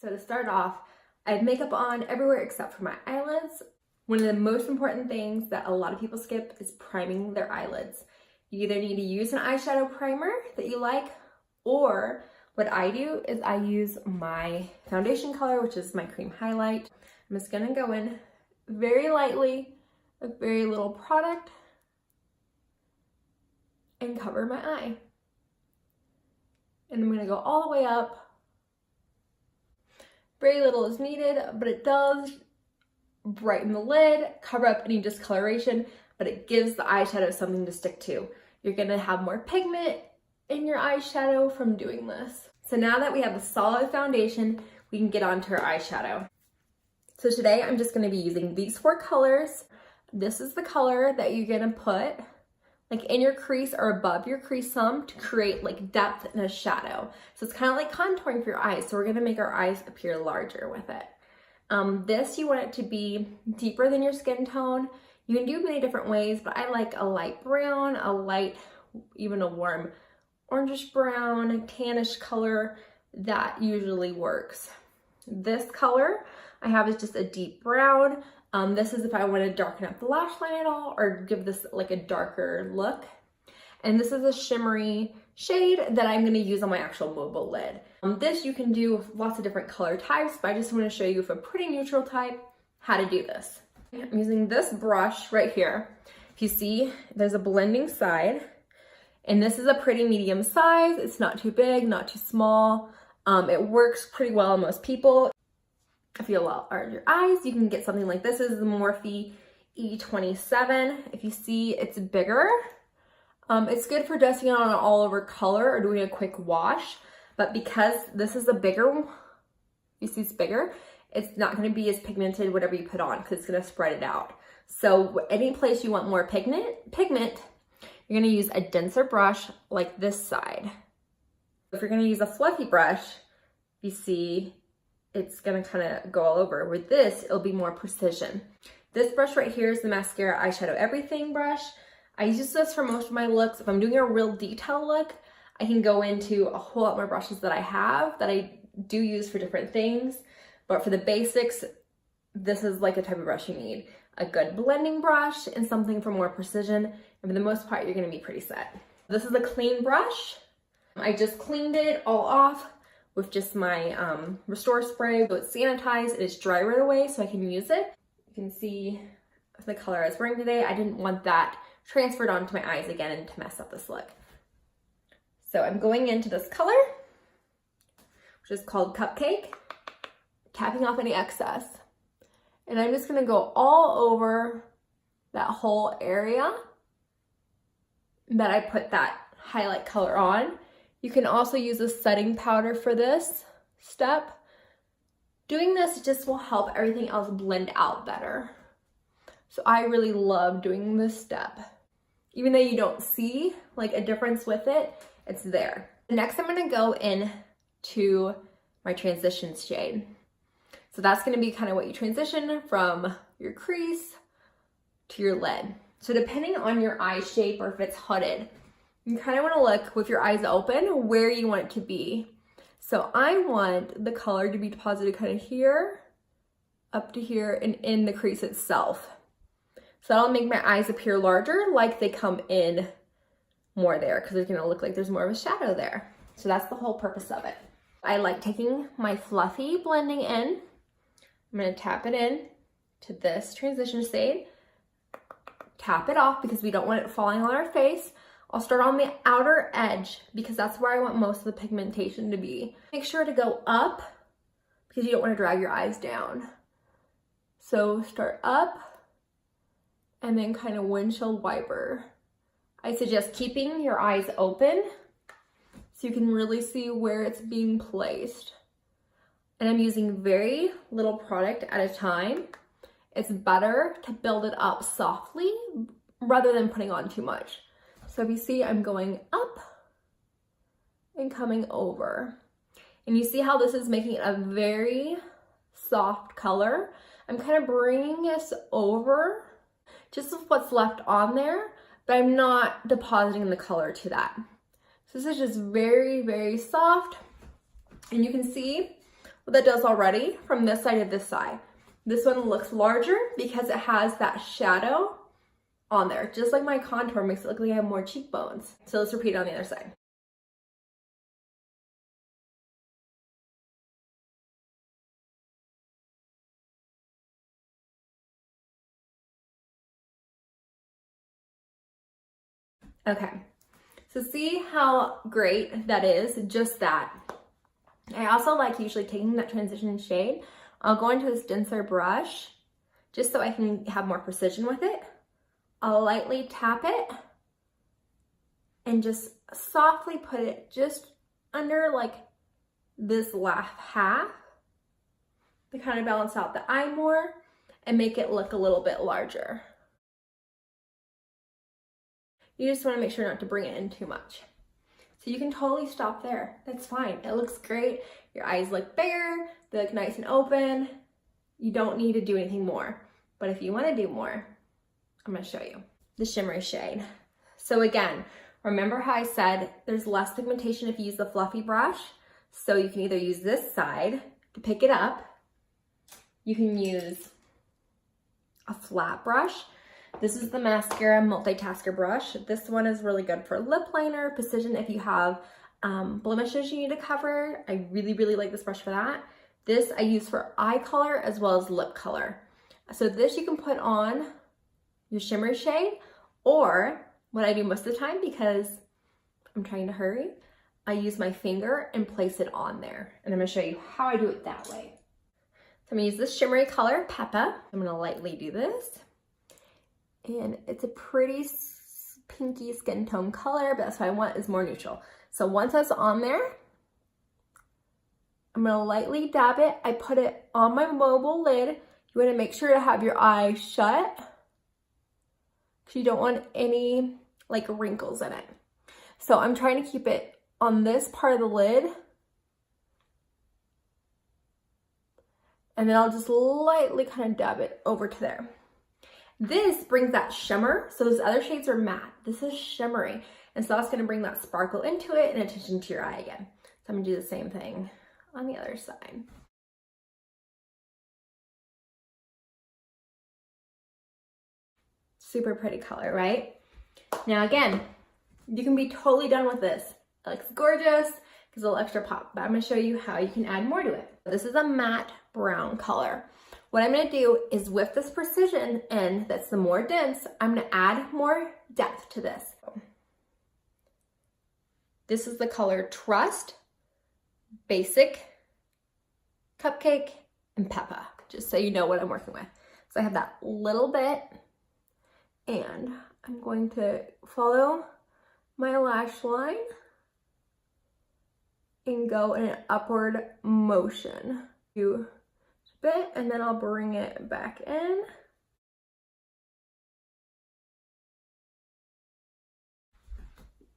So to start off, I have makeup on everywhere except for my eyelids. One of the most important things that a lot of people skip is priming their eyelids. You either need to use an eyeshadow primer that you like, or what I do is I use my foundation color, which is my cream highlight. I'm just gonna go in very lightly with very little product and cover my eye. And I'm gonna go all the way up. Very little is needed, but it does brighten the lid, cover up any discoloration, but it gives the eyeshadow something to stick to. You're gonna have more pigment in your eyeshadow from doing this. So now that we have a solid foundation, we can get onto our eyeshadow. So today I'm just gonna be using these 4 colors. This is the color that you're gonna put like in your crease or above your crease some to create like depth in a shadow. So it's kind of like contouring for your eyes. So we're gonna make our eyes appear larger with it. This, you want it to be deeper than your skin tone. You can do many different ways, but I like a light brown, a light, even a warm orangish brown, tannish color. That usually works. This color I have is just a deep brown. This is if I want to darken up the lash line at all or give this like a darker look. And this is a shimmery shade that I'm going to use on my actual mobile lid. This you can do with lots of different color types, but I just want to show you with a pretty neutral type how to do this. I'm using this brush right here. If you see, there's a blending side, and this is a pretty medium size. It's not too big, not too small. It works pretty well on most people. If you allow your eyes, you can get something like this. This is the Morphe E27. If you see, it's bigger. It's good for dusting on an all over color or doing a quick wash, but because this is a bigger, you see it's bigger, it's not going to be as pigmented whatever you put on because it's going to spread it out. So any place you want more pigment, you're going to use a denser brush like this side. If you're going to use a fluffy brush, you see it's going to kind of go all over. With this, it'll be more precision. This brush right here is the Mascara Eyeshadow Everything brush. I use this for most of my looks. If I'm doing a real detail look, I can go into a whole lot more brushes that I have that I do use for different things. But for the basics, this is like a type of brush you need. A good blending brush and something for more precision. And for the most part, you're gonna be pretty set. This is a clean brush. I just cleaned it all off with just my Restore spray. So it's sanitized, it's dry right away so I can use it. You can see the color I was wearing today. I didn't want that transferred onto my eyes again and to mess up this look. So I'm going into this color, which is called Cupcake, tapping off any excess. And I'm just gonna go all over that whole area that I put that highlight color on. You can also use a setting powder for this step. Doing this just will help everything else blend out better. So I really love doing this step. Even though you don't see like a difference with it, it's there. Next, I'm gonna go in to my transition shade. So that's gonna be kind of what you transition from your crease to your lid. So depending on your eye shape or if it's hooded, you kind of want to look with your eyes open where you want it to be. So I want the color to be deposited kind of here, up to here, and in the crease itself. So that'll make my eyes appear larger, like they come in more there, because it's going to look like there's more of a shadow there. So that's the whole purpose of it. I like taking my fluffy blending in. I'm going to tap it in to this transition shade. Tap it off because we don't want it falling on our face. I'll start on the outer edge because that's where I want most of the pigmentation to be. Make sure to go up because you don't want to drag your eyes down. So start up and then kind of windshield wiper. I suggest keeping your eyes open so you can really see where it's being placed. And I'm using very little product at a time. It's better to build it up softly rather than putting on too much. So if you see, I'm going up and coming over. And you see how this is making it a very soft color. I'm kind of bringing this over just with what's left on there, but I'm not depositing the color to that. So this is just very, very soft. And you can see what that does already from this side to this side. This one looks larger because it has that shadow on there. Just like my contour makes it look like I have more cheekbones. So let's repeat it on the other side. Okay, so see how great that is, just that. I also like usually taking that transition shade. I'll go into this denser brush just so I can have more precision with it. I'll lightly tap it and just softly put it just under like this last half to kind of balance out the eye more and make it look a little bit larger. You just want to make sure not to bring it in too much. So you can totally stop there. That's fine. It looks great. Your eyes look bigger. They look nice and open. You don't need to do anything more. But if you want to do more, I'm going to show you the shimmery shade. So again, remember how I said there's less pigmentation if you use the fluffy brush. So you can either use this side to pick it up. You can use a flat brush. This is the mascara multitasker brush. This one is really good for lip liner, precision if you have blemishes you need to cover. I really, really like this brush for that. This I use for eye color as well as lip color. So this you can put on your shimmer shade, or what I do most of the time because I'm trying to hurry, I use my finger and place it on there. And I'm gonna show you how I do it that way. So I'm gonna use this shimmery color, Peppa. I'm gonna lightly do this. And it's a pretty pinky skin tone color, but that's what I want is more neutral. So once that's on there, I'm gonna lightly dab it. I put it on my mobile lid. You wanna make sure to have your eyes shut because you don't want any like wrinkles in it. So I'm trying to keep it on this part of the lid. And then I'll just lightly kind of dab it over to there. This brings that shimmer. So those other shades are matte. This is shimmery. And so that's going to bring that sparkle into it and attention to your eye again. So I'm going to do the same thing on the other side. Super pretty color, right? Now again, you can be totally done with this. It looks gorgeous, gives a little extra pop, but I'm going to show you how you can add more to it. This is a matte brown color. What I'm going to do is with this precision and that's the more dense, I'm going to add more depth to this. This is the color Trust, Basic, Cupcake, and Peppa, just so you know what I'm working with. So I have that little bit, and I'm going to follow my lash line and go in an upward motion. Bit, and then I'll bring it back in.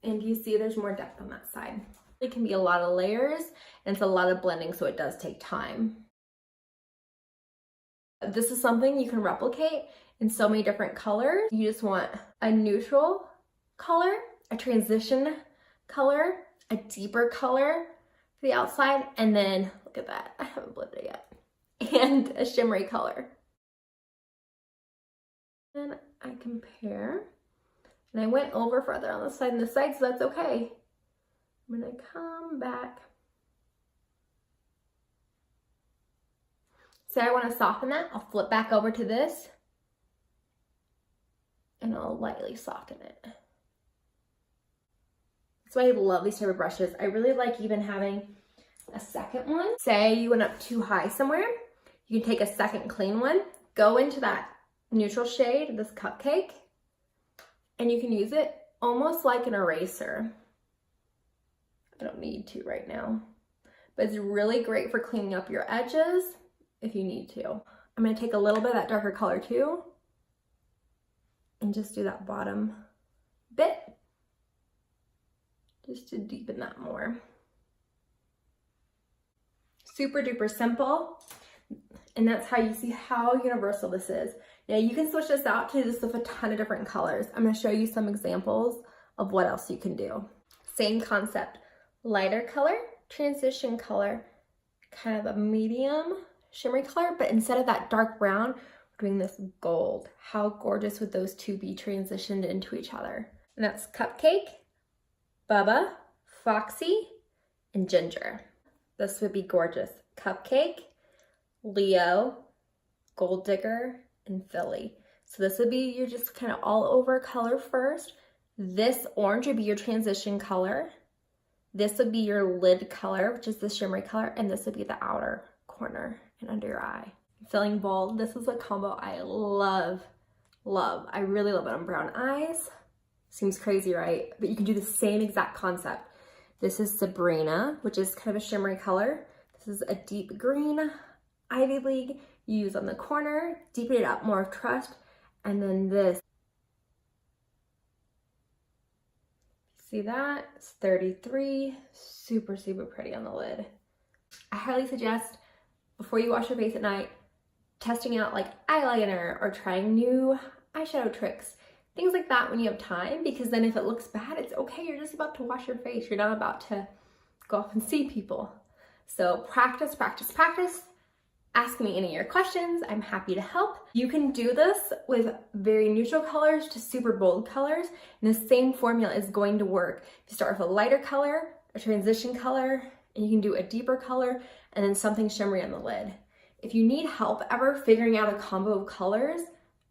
And you see there's more depth on that side. It can be a lot of layers and it's a lot of blending, so it does take time. This is something you can replicate in so many different colors. You just want a neutral color, a transition color, a deeper color for the outside, and then look at that, I haven't blended it yet. And a shimmery color. And I compare. And I went over further on the side and the side, so that's okay. I'm gonna come back. Say I wanna soften that, I'll flip back over to this and I'll lightly soften it. That's why I love these type of brushes. I really like even having a second one. Say you went up too high somewhere, you can take a second clean one, go into that neutral shade, this Cupcake, and you can use it almost like an eraser. I don't need to right now, but it's really great for cleaning up your edges if you need to. I'm gonna take a little bit of that darker color too, and just do that bottom bit, just to deepen that more. Super duper simple. And that's how you see how universal this is. Now you can switch this out to this with a ton of different colors. I'm gonna show you some examples of what else you can do. Same concept, lighter color, transition color, kind of a medium shimmery color, but instead of that dark brown, we're doing this gold. How gorgeous would those two be transitioned into each other? And that's Cupcake, Bubba, Foxy, and Ginger. This would be gorgeous. Cupcake, Leo, Gold Digger, and Philly. So this would be your just kind of all over color first. This orange would be your transition color. This would be your lid color, which is the shimmery color, and this would be the outer corner and under your eye. Filling bold, this is a combo I love. I really love it on brown eyes. Seems crazy, right? But you can do the same exact concept. This is Sabrina, which is kind of a shimmery color. This is a deep green Ivy League. You use on the corner, deepen it up, more of Trust. And then this. See that? It's 33. Super, super pretty on the lid. I highly suggest, before you wash your face at night, testing out like eyeliner or trying new eyeshadow tricks. Things like that when you have time, because then if it looks bad, it's okay. You're just about to wash your face. You're not about to go off and see people. So practice, practice, practice. Ask me any of your questions. I'm happy to help. You can do this with very neutral colors to super bold colors, and the same formula is going to work. You start with a lighter color, a transition color, and you can do a deeper color, and then something shimmery on the lid. If you need help ever figuring out a combo of colors,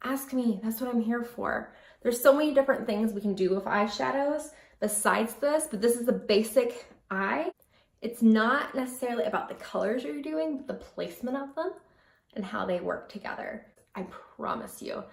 ask me. That's what I'm here for. There's so many different things we can do with eyeshadows besides this, but this is the basic eye. It's not necessarily about the colors you're doing, but the placement of them and how they work together. I promise you.